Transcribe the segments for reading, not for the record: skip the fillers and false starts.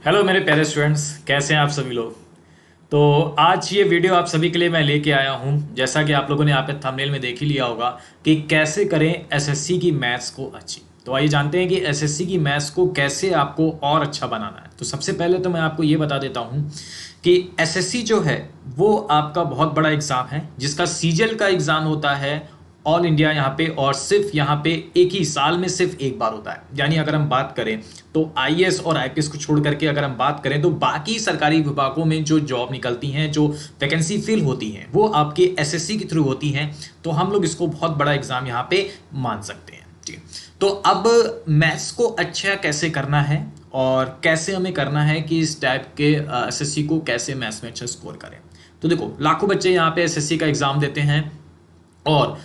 Hello मेरे प्यारे students, कैसे हैं आप सभी लोग। तो आज ये वीडियो आप सभी के लिए मैं लेके आया हूँ। जैसा कि आप लोगों ने यहाँ पे थंबनेल में देख ही लिया होगा कि कैसे करें एसएससी की मैथ्स को अच्छी। तो आइए जानते हैं कि एसएससी की मैथ्स को कैसे आपको और अच्छा बनाना है। तो सबसे पहले तो मैं आपको ये बता देता हूँ कि एसएससी जो है वो आपका बहुत बड़ा एग्ज़ाम है, जिसका सीजीएल का एग्ज़ाम होता है ऑल इंडिया यहाँ पे, और सिर्फ यहाँ पे एक ही साल में सिर्फ एक बार होता है। यानी अगर हम बात करें तो आईएएस और आईपीएस को छोड़ करके अगर हम बात करें तो बाकी सरकारी विभागों में जो जॉब निकलती हैं, जो वैकेंसी फिल होती हैं, वो आपके एसएससी के थ्रू होती हैं। तो हम लोग इसको बहुत बड़ा एग्जाम यहाँ पे मान सकते हैं। ठीक है, तो अब मैथ्स को अच्छा कैसे करना है और कैसे हमें करना है कि इस टाइप के एसएससी को कैसे मैथ्स में अच्छा स्कोर करें। तो देखो, लाखों बच्चे यहाँ पे एसएससी का एग्जाम देते हैं और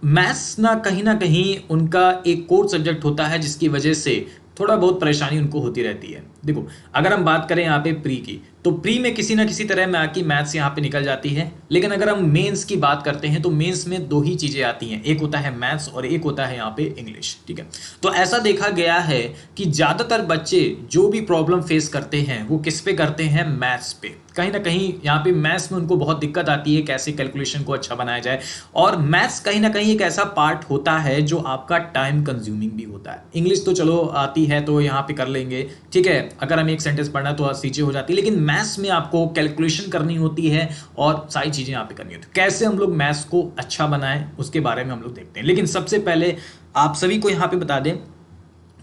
मैथ्स ना कहीं उनका एक कोर सब्जेक्ट होता है, जिसकी वजह से थोड़ा बहुत परेशानी उनको होती रहती है। देखो, अगर हम बात करें यहाँ पे प्री की, तो प्री में किसी ना किसी तरह में आके मैथ्स यहाँ पे निकल जाती है। लेकिन अगर हम मेंस की बात करते हैं तो मेंस में दो ही चीज़ें आती हैं, एक होता है मैथ्स और एक होता है यहाँ पे इंग्लिश। ठीक है, तो ऐसा देखा गया है कि ज़्यादातर बच्चे जो भी प्रॉब्लम फेस करते हैं वो किस पे करते हैं, मैथ्स पे। कहीं ना कहीं यहाँ पे मैथ्स में उनको बहुत दिक्कत आती है, कैसे कैलकुलेशन को अच्छा बनाया जाए। और मैथ्स कहीं ना कहीं एक ऐसा पार्ट होता है जो आपका टाइम कंज्यूमिंग भी होता है। इंग्लिश तो चलो आती है तो यहाँ पे कर लेंगे, ठीक है, अगर हम एक सेंटेंस पढ़ना तो चीज़ें हो जाती है। लेकिन मैथ्स में आपको कैलकुलेशन करनी होती है और सारी चीज़ें यहाँ पे करनी होती है। कैसे हम लोग मैथ्स को अच्छा बनाएं उसके बारे में हम लोग देखते हैं। लेकिन सबसे पहले आप सभी को यहाँ पे बता दें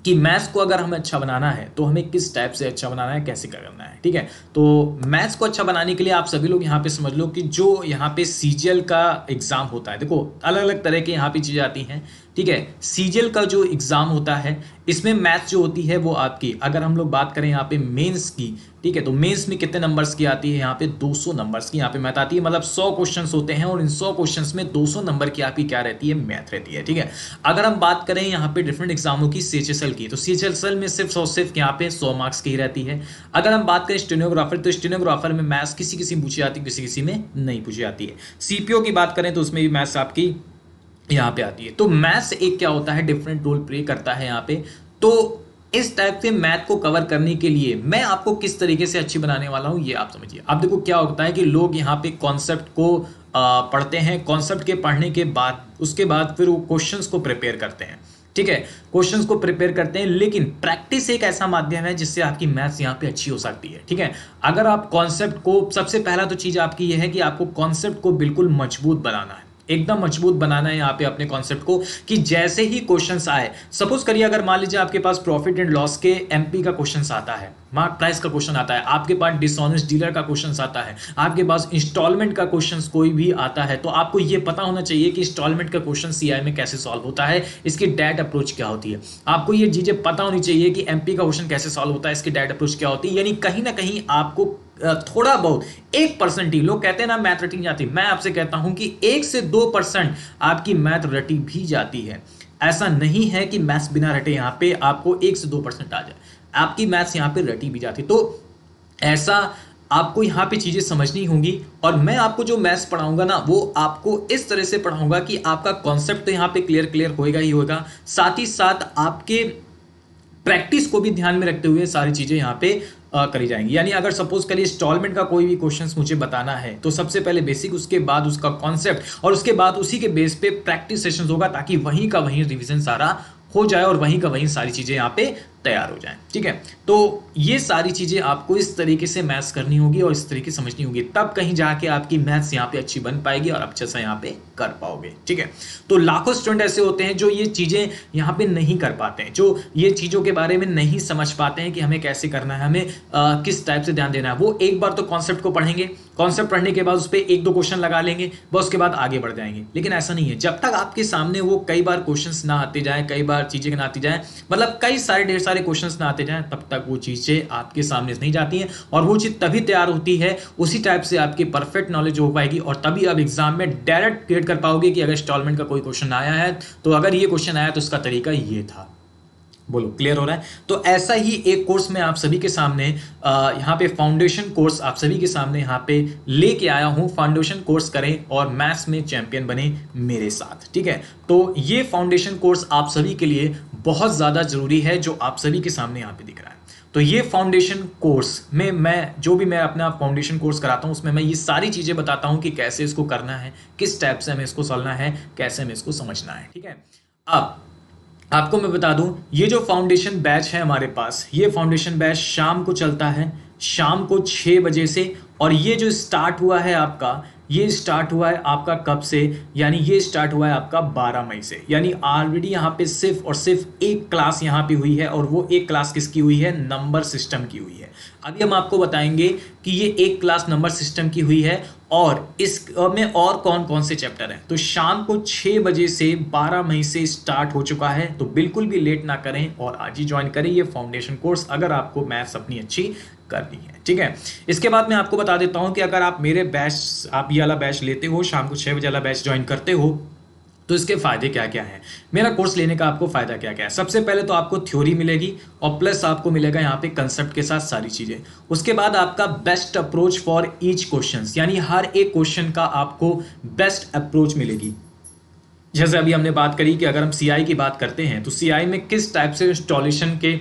कि मैथ्स को अगर हमें अच्छा बनाना है तो हमें किस टाइप से अच्छा बनाना है, कैसे करना है। ठीक है, तो मैथ्स को अच्छा बनाने के लिए आप सभी लोग यहाँ पे समझ लो कि जो यहाँ पे सीजीएल का एग्ज़ाम होता है, देखो अलग अलग तरह के यहाँ पे चीज़ें आती हैं। ठीक है, सीजीएल का जो एग्ज़ाम होता है इसमें मैथ्स जो होती है वो आपकी, अगर हम लोग बात करें यहाँ पे मेंस की, ठीक है, तो मेंस में कितने नंबर्स की आती है, यहाँ पे 200 नंबर्स की यहाँ पे मैथ आती है। मतलब 100 क्वेश्चंस होते हैं और इन 100 क्वेश्चंस में 200 नंबर की आपकी क्या रहती है, मैथ रहती है। ठीक है, अगर हम बात करें यहाँ पे डिफरेंट एग्जामों की सीएचएसएल की, तो सीएचएसएल में सिर्फ यहाँ पे 100 मार्क्स की ही रहती है। अगर हम बात करें स्टेनोग्राफर, तो स्टेनोग्राफर में मैथ्स किसी किसी पूछी जाती है, किसी किसी में नहीं पूछी जाती है। सीपीओ की बात करें तो उसमें भी मैथ्स आपकी यहाँ पे आती है। तो मैथ्स एक क्या होता है, डिफरेंट रोल प्ले करता है यहाँ पे। तो इस टाइप से मैथ को कवर करने के लिए मैं आपको किस तरीके से अच्छी बनाने वाला हूँ ये आप समझिए। अब देखो क्या होता है कि लोग यहाँ पे कॉन्सेप्ट को पढ़ते हैं, कॉन्सेप्ट के पढ़ने के बाद उसके बाद फिर वो क्वेश्चंस को प्रिपेयर करते हैं। ठीक है, क्वेश्चंस को प्रिपेयर करते हैं, लेकिन प्रैक्टिस एक ऐसा माध्यम है जिससे आपकी मैथ्स यहाँ पे अच्छी हो सकती है। ठीक है, अगर आप कॉन्सेप्ट को, सबसे पहला तो चीज़ आपकी ये है कि आपको कॉन्सेप्ट को बिल्कुल मजबूत बनाना है, एकदम मजबूत बनाना है यहाँ पे अपने कॉन्सेप्ट को, कि जैसे ही क्वेश्चंस आए, सपोज करिए अगर मान लीजिए आपके पास प्रॉफिट एंड लॉस के एमपी का क्वेश्चंस आता है, मार्क प्राइस का क्वेश्चन आता है, आपके पास डिसऑनेस्ट डीलर का क्वेश्चंस आता है, आपके पास इंस्टॉलमेंट का क्वेश्चंस कोई भी आता है, तो आपको ये पता होना चाहिए कि इंस्टॉलमेंट का क्वेश्चन सीआई में कैसे सॉल्व होता है, इसकी डायरेक्ट अप्रोच क्या होती है। आपको ये चीजें पता होनी चाहिए कि एमपी का क्वेश्चन कैसे सॉल्व होता है, इसकी डायरेक्ट अप्रोच क्या होती है। यानी कहीं ना कहीं आपको थोड़ा बहुत 1% ही, लोग कहते हैं ना मैथ रटी नहीं जाती, मैं आपसे कहता हूं कि 1 से 2% आपकी मैथ रटी भी जाती है। ऐसा नहीं है कि मैथ्स बिना रटे यहाँ पे आपको 1 से 2% आ जाए, आपकी मैथ्स यहाँ पे रटी भी जाती। तो ऐसा आपको यहाँ पे चीजें समझनी होंगी। और मैं आपको जो मैथ्स पढ़ाऊंगा ना वो आपको इस तरह से पढ़ाऊंगा कि आपका कॉन्सेप्ट तो यहाँ पे क्लियर होएगा ही होगा, साथ ही साथ आपके प्रैक्टिस को भी ध्यान में रखते हुए सारी चीजें यहाँ पे करी जाएंगी। यानी अगर सपोज करिए इंस्टॉलमेंट का कोई भी क्वेश्चंस मुझे बताना है तो सबसे पहले बेसिक, उसके बाद उसका कॉन्सेप्ट, और उसके बाद उसी के बेस पे प्रैक्टिस सेशंस होगा, ताकि वहीं का वहीं रिवीजन सारा हो जाए और वहीं का वहीं सारी चीजें यहाँ पे तैयार हो जाए। ठीक है, तो ये सारी चीजें आपको इस तरीके से मैथ्स करनी होगी और इस तरीके से समझनी होगी, तब कहीं जाके आपकी मैथ्स यहाँ पे अच्छी बन पाएगी और अच्छे से यहाँ पे कर पाओगे। ठीक है, तो लाखों स्टूडेंट ऐसे होते हैं जो ये चीजें यहाँ पे नहीं कर पाते हैं, जो ये चीजों के बारे में नहीं समझ पाते हैं कि हमें कैसे करना है, हमें किस टाइप से ध्यान देना है। वो एक बार तो कॉन्सेप्ट को पढ़ेंगे, कॉन्सेप्ट पढ़ने के बाद उस पर 1-2 क्वेश्चन लगा लेंगे, बस उसके बाद आगे बढ़ जाएंगे। लेकिन ऐसा नहीं है, जब तक आपके सामने वो कई बार क्वेश्चंस ना आते जाए, कई बार चीजें ना आती जाए, मतलब कई सारे ढेर सारे क्वेश्चंस ना आते जाए, तब तक वो चीजें आपके सामने नहीं जाती हैं। और वो चीज तभी तैयार होती है, उसी टाइप से आपकी परफेक्ट नॉलेज हो पाएगी और तभी आप एग्जाम में डायरेक्ट क्रिएट कर पाओगे कि अगर इंस्टॉलमेंट का कोई क्वेश्चन आया है तो अगर ये क्वेश्चन आया तो उसका तरीका ये था। बोलो, क्लियर हो रहा है। तो ऐसा ही एक कोर्स मैं आप सभी के सामने यहाँ पे फाउंडेशन कोर्स आप सभी के सामने यहाँ पे लेके आया हूँ। फाउंडेशन कोर्स करें और मैथ्स में चैंपियन बने मेरे साथ। ठीक है, तो ये फाउंडेशन कोर्स आप सभी के लिए बहुत ज़्यादा जरूरी है, जो आप सभी के सामने यहाँ पे दिख रहा है। तो ये फाउंडेशन कोर्स में मैं अपना फाउंडेशन कोर्स कराता हूँ, उसमें मैं ये सारी चीज़ें बताता हूँ कि कैसे इसको करना है, किस टाइप से हमें इसको चलना है, कैसे हमें इसको समझना है। ठीक है, अब आपको मैं बता दूं, ये जो फाउंडेशन बैच है हमारे पास, ये फाउंडेशन बैच शाम को चलता है, शाम को 6 बजे से। और ये जो स्टार्ट हुआ है आपका, ये स्टार्ट हुआ है आपका कब से, यानी ये स्टार्ट हुआ है आपका 12 मई से। यानी ऑलरेडी यहाँ पे सिर्फ और सिर्फ एक क्लास यहाँ पे हुई है, और वो एक क्लास किसकी हुई है, नंबर सिस्टम की हुई है। अभी हम आपको बताएंगे कि ये एक क्लास नंबर सिस्टम की हुई है और इसमें और कौन कौन से चैप्टर हैं। तो शाम को 6 बजे से 12 मई से स्टार्ट हो चुका है, तो बिल्कुल भी लेट ना करें और आज ही ज्वाइन करें ये फाउंडेशन कोर्स, अगर आपको मैथ्स अपनी अच्छी करनी है। ठीक है, इसके बाद मैं आपको बता देता हूं कि अगर आप मेरे बैच, आप ये वाला बैच लेते हो, शाम को 6 बजे वाला बैच ज्वाइन करते हो, तो इसके फायदे क्या क्या हैं, मेरा कोर्स लेने का आपको फायदा क्या क्या है। सबसे पहले तो आपको थ्योरी मिलेगी और प्लस आपको मिलेगा यहाँ पे कंसेप्ट के साथ सारी चीजें। उसके बाद आपका best approach for each question, यानी हर एक क्वेश्चन का आपको बेस्ट अप्रोच मिलेगी। जैसे अभी हमने बात करी कि अगर हम सीआई की बात करते हैं, तो सीआई में किस टाइप से इंस्टॉलेशन के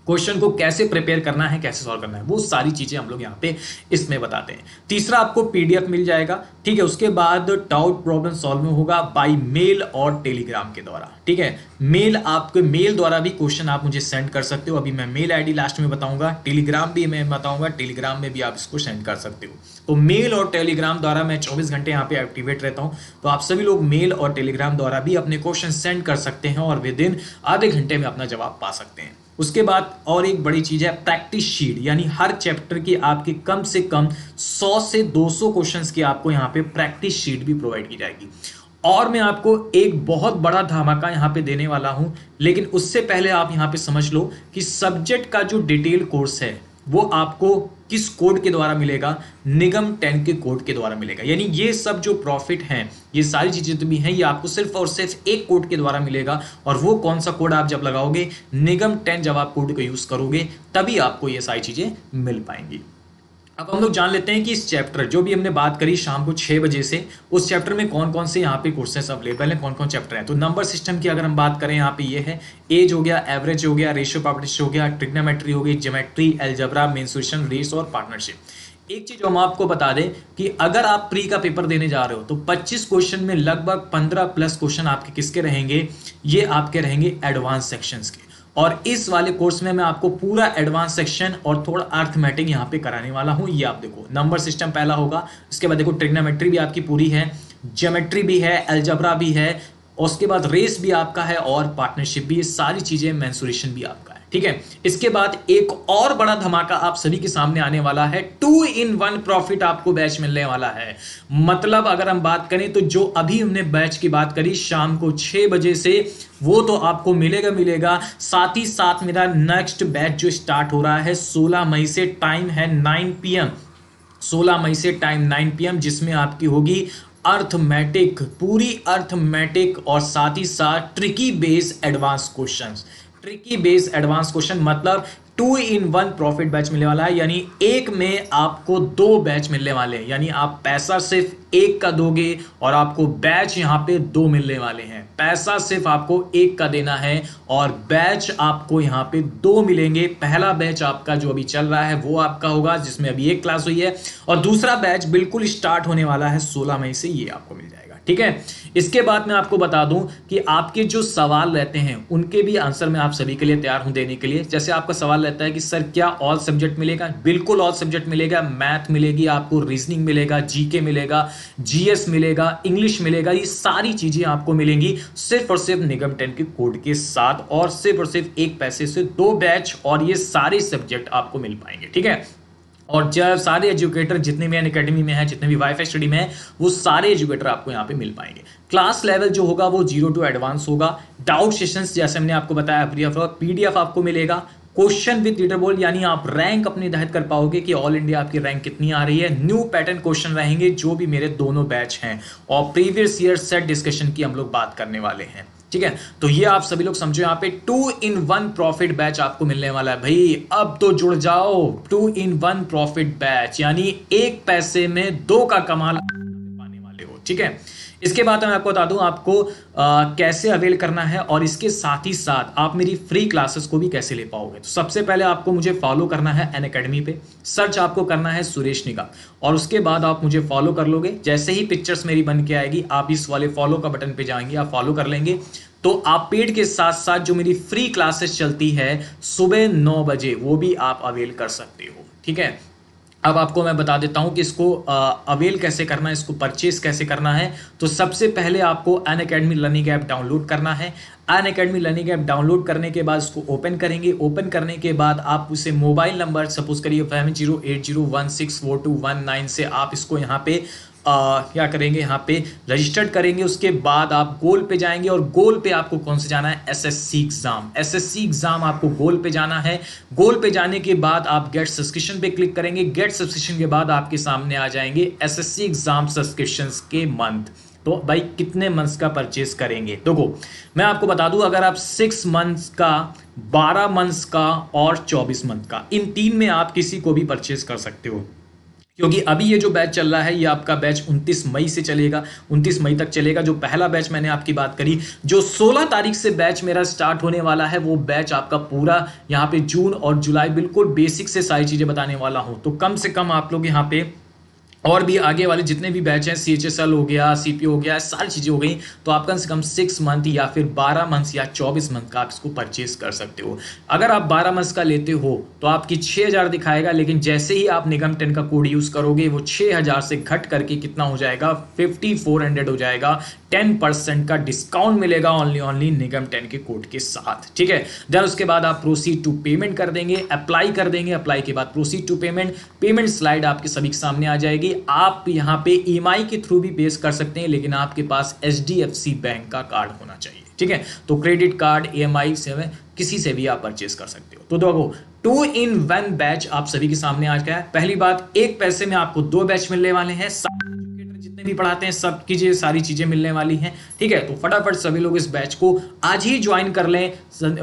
क्वेश्चन को कैसे प्रिपेयर करना है, कैसे सॉल्व करना है, वो सारी चीजें हम लोग यहाँ पे इसमें बताते हैं। तीसरा आपको पीडीएफ मिल जाएगा। ठीक है, उसके बाद डाउट प्रॉब्लम सॉल्व होगा बाय मेल और टेलीग्राम के द्वारा। ठीक है, मेल, आपके मेल द्वारा भी क्वेश्चन आप मुझे सेंड कर सकते हो। अभी मैं मेल आईडी लास्ट में बताऊंगा, टेलीग्राम भी मैं बताऊंगा, टेलीग्राम में भी आप इसको सेंड कर सकते हो। तो मेल और टेलीग्राम द्वारा मैं 24 घंटे यहाँ पे एक्टिवेट रहता हूँ, तो आप सभी लोग मेल और टेलीग्राम द्वारा भी अपने क्वेश्चन सेंड कर सकते हैं और विद इन आधे घंटे में अपना जवाब पा सकते हैं। उसके बाद और एक बड़ी चीज है प्रैक्टिस शीट, यानी हर चैप्टर की आपके कम से कम 100 से 200 क्वेश्चंस की आपको यहाँ पे प्रैक्टिस शीट भी प्रोवाइड की जाएगी। और मैं आपको एक बहुत बड़ा धमाका यहाँ पे देने वाला हूं, लेकिन उससे पहले आप यहाँ पे समझ लो कि सब्जेक्ट का जो डिटेल कोर्स है वो आपको किस कोड के द्वारा मिलेगा, निगम 10 के कोड के द्वारा मिलेगा। यानी ये सब जो प्रॉफिट हैं, ये सारी चीजें तो भी हैं, ये आपको सिर्फ और सिर्फ एक कोड के द्वारा मिलेगा। और वो कौन सा कोड, आप जब लगाओगे निगम 10, जब आप कोड को यूज करोगे तभी आपको ये सारी चीजें मिल पाएंगी। अब हम लोग जान लेते हैं कि इस चैप्टर जो भी हमने बात करी शाम को 6 बजे से, उस चैप्टर में कौन कौन से यहाँ पे कोर्सेस अवेलेबल हैं, कौन कौन चैप्टर हैं। तो नंबर सिस्टम की अगर हम बात करें, यहाँ पे ये है एज हो गया, एवरेज हो गया, रेशियो प्रॉपर्टीज हो गया, ट्रिग्नोमेट्री हो गई, ज्योमेट्री, अलजेब्रा, मेंसुरेशन, रेस और पार्टनरशिप। एक चीज हम आपको बता दें कि अगर आप प्री का पेपर देने जा रहे हो तो 25 क्वेश्चन में लगभग 15 प्लस क्वेश्चन आपके किसके रहेंगे, ये आपके रहेंगे एडवांस सेक्शंस के। और इस वाले कोर्स में मैं आपको पूरा एडवांस सेक्शन और थोड़ा अर्थमेटिक यहाँ पे कराने वाला हूँ। ये आप देखो, नंबर सिस्टम पहला होगा, उसके बाद देखो ट्रिग्नोमेट्री भी आपकी पूरी है, ज्योमेट्री भी है, अलजेब्रा भी है, और उसके बाद रेस भी आपका है और पार्टनरशिप भी, ये सारी चीजें, मेंसुरेशन भी आपका है। ठीक है, इसके बाद एक और बड़ा धमाका आप सभी के सामने आने वाला है, 2 in 1 प्रॉफिट आपको बैच मिलने वाला है। मतलब अगर हम बात करें तो जो अभी हमने बैच की बात करी शाम को 6 बजे से, वो तो आपको मिलेगा। साथ ही साथ मेरा नेक्स्ट बैच जो स्टार्ट हो रहा है 16 मई से, टाइम है 9 PM, 16 मई से टाइम 9 PM, जिसमें आपकी होगी अर्थमेटिक, पूरी अर्थमेटिक और साथ ही साथ tricky base advance questions. Tricky base advance question मतलब 2 in 1 प्रॉफिट बैच मिलने वाला है, यानी एक में आपको 2 बैच मिलने वाले हैं। यानी आप पैसा सिर्फ एक का दोगे और आपको बैच यहाँ पे 2 मिलने वाले हैं। पैसा सिर्फ आपको एक का देना है और बैच आपको यहाँ पे 2 मिलेंगे। पहला बैच आपका जो अभी चल रहा है वो आपका होगा, जिसमें अभी एक क्लास हुई है, और दूसरा बैच बिल्कुल स्टार्ट होने वाला है 16 मई से, ये आपको मिल जाएगा। ठीक है, इसके बाद मैं आपको बता दूं कि आपके जो सवाल रहते हैं उनके भी आंसर मैं आप सभी के लिए तैयार हूं देने के लिए। जैसे आपका सवाल रहता है कि सर क्या ऑल सब्जेक्ट मिलेगा, बिल्कुल ऑल सब्जेक्ट मिलेगा। मैथ मिलेगी आपको, रीजनिंग मिलेगा, जीके मिलेगा, जीएस मिलेगा, इंग्लिश मिलेगा, ये सारी चीजें आपको मिलेंगी सिर्फ और सिर्फ निगम 10 के कोड के साथ, और सिर्फ एक पैसे से 2 बैच, और ये सारे सब्जेक्ट आपको मिल पाएंगे। ठीक है, और जब सारे एजुकेटर जितने भी अकेडमी में है, जितने भी वाईफाई स्टडी में है, वो सारे एजुकेटर आपको यहाँ पे मिल पाएंगे। क्लास लेवल जो होगा वो 0 to एडवांस होगा। डाउट सेशंस जैसे हमने आपको बताया, पीडीएफ आपको मिलेगा, क्वेश्चन विद लीडर बोर्ड, यानी आप रैंक अपनी निर्धारित कर पाओगे कि ऑल इंडिया आपकी रैंक कितनी आ रही है। न्यू पैटर्न क्वेश्चन रहेंगे जो भी मेरे दोनों बैच हैं, और प्रीवियस ईयर सेट डिस्कशन की हम लोग बात करने वाले हैं। ठीक है, तो ये आप सभी लोग समझो, यहाँ पे 2 in 1 प्रॉफिट बैच आपको मिलने वाला है। भाई अब तो जुड़ जाओ, 2 in 1 प्रॉफिट बैच, यानी एक पैसे में 2 का कमाल पाने वाले हो। ठीक है, इसके बाद मैं आपको बता दूं आपको कैसे अवेल करना है और इसके साथ ही साथ आप मेरी फ्री क्लासेस को भी कैसे ले पाओगे। तो सबसे पहले आपको मुझे फॉलो करना है अनअकैडमी पे, सर्च आपको करना है सुरेश निगम और उसके बाद आप मुझे फॉलो कर लोगे। जैसे ही पिक्चर्स मेरी बन के आएगी आप इस वाले फॉलो का बटन पे जाएंगे, आप फॉलो कर लेंगे तो आप पेड के साथ साथ जो मेरी फ्री क्लासेस चलती है सुबह 9 बजे वो भी आप अवेल कर सकते हो। ठीक है, अब आपको मैं बता देता हूं कि इसको अवेल कैसे करना है, इसको परचेस कैसे करना है। तो सबसे पहले आपको अनअकैडमी लर्निंग ऐप डाउनलोड करना है। अनअकैडमी लर्निंग ऐप डाउनलोड करने के बाद इसको ओपन करेंगे। ओपन करने के बाद आप उसे मोबाइल नंबर सपोज करिए 5080164219 से आप इसको यहाँ पे क्या करेंगे, यहाँ पे रजिस्टर्ड करेंगे। उसके बाद आप गोल पे जाएंगे और गोल पे आपको कौन से जाना है, एसएससी एग्जाम। एसएससी एग्जाम आपको गोल पे जाना है। गोल पे जाने के बाद आप गेट सब्सक्रिप्शन पे क्लिक करेंगे। गेट सब्सक्रिप्शन के बाद आपके सामने आ जाएंगे एसएससी एग्जाम सब्सक्रिप्शंस के मंथ। तो भाई कितने मंथ्स का परचेस करेंगे, देखो मैं आपको बता दूं, अगर आप 6 मंथ्स का, 12 मंथ्स का और 24 मंथ का, इन 3 में आप किसी को भी परचेस कर सकते हो। क्योंकि अभी ये जो बैच चल रहा है ये आपका बैच 29 मई से चलेगा, 29 मई तक चलेगा। जो पहला बैच मैंने आपकी बात करी, जो 16 तारीख से बैच मेरा स्टार्ट होने वाला है, वो बैच आपका पूरा यहाँ पे जून और जुलाई बिल्कुल बेसिक से सारी चीज़ें बताने वाला हूँ। तो कम से कम आप लोग यहाँ पे और भी आगे वाले जितने भी बैच हैं, CHSL हो गया, CP हो गया, सारी चीज़ें हो गई, तो आप कम से कम 6 मंथ या फिर 12 मंथ या 24 मंथ का आप इसको परचेज कर सकते हो। अगर आप 12 मंथ का लेते हो तो आपकी 6000 दिखाएगा, लेकिन जैसे ही आप निगम 10 का कोड यूज़ करोगे वो 6000 से घट करके कितना हो जाएगा, 5400 हो जाएगा। 10% का डिस्काउंट मिलेगा ओनली निगम 10 के कोड के साथ। ठीक है, देन उसके बाद आप प्रोसीड टू पेमेंट कर देंगे, अप्लाई कर देंगे। अप्लाई के बाद proceed to payment, payment slide आपके सभी के सामने आ जाएगी। आप यहाँ पे EMI के थ्रू भी पे कर सकते हैं, लेकिन आपके पास HDFC बैंक का कार्ड होना चाहिए। ठीक है, तो क्रेडिट कार्ड, EMI से किसी से भी आप परचेस कर सकते हो। तो देखो 2 in 1 बैच आप सभी के सामने आ गया है। पहली बात, 1 पैसे में आपको 2 बैच मिलने वाले हैं। जितने भी पढ़ाते हैं सब की सारी चीजें मिलने वाली हैं। ठीक है, तो फटाफट सभी लोग इस बैच को आज ही ज्वाइन कर लें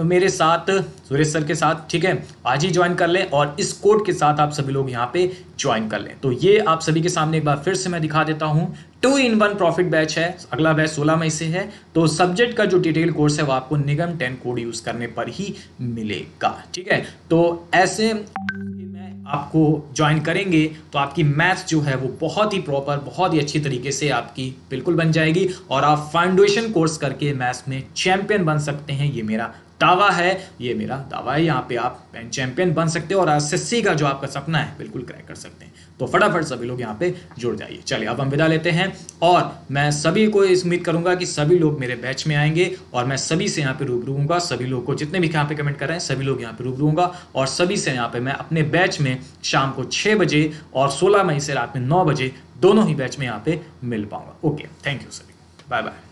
मेरे साथ, सुरेश सर के साथ। ठीक है, आज ही ज्वाइन कर लें और इस कोड के साथ आप सभी लोग यहाँ पे ज्वाइन कर लें। तो ये आप सभी के सामने एक बार फिर से मैं दिखा देता हूँ, 2 in 1 प्रॉफिट बैच है। अगला बैच 16 मई से है। तो सब्जेक्ट का जो डिटेल कोर्स है वो आपको निगम 10 कोड यूज करने पर ही मिलेगा। ठीक है, तो ऐसे आपको ज्वाइन करेंगे तो आपकी मैथ्स जो है वो बहुत ही प्रॉपर, बहुत ही अच्छी तरीके से आपकी बिल्कुल बन जाएगी और आप फाउंडेशन कोर्स करके मैथ्स में चैंपियन बन सकते हैं। ये मेरा दावा है, ये मेरा दावा है। यहाँ पे आप चैंपियन बन सकते हो और एसएससी का जो आपका सपना है बिल्कुल क्रैक कर सकते हैं। तो फटाफट सभी लोग यहाँ पे जुड़ जाइए। चलिए अब हम विदा लेते हैं और मैं सभी को इस उम्मीद करूंगा कि सभी लोग मेरे बैच में आएंगे और मैं सभी से यहाँ पे रूबरू हूँगा। सभी लोग को जितने भी यहाँ पे कमेंट कर रहे हैं सभी लोग यहाँ पे रूबरू हूँगा और सभी से यहाँ पे मैं अपने बैच में शाम को 6 बजे और 16 मई से रात में 9 बजे दोनों ही बैच में यहाँ पे मिल पाऊंगा। ओके, थैंक यू सभी, बाय बाय।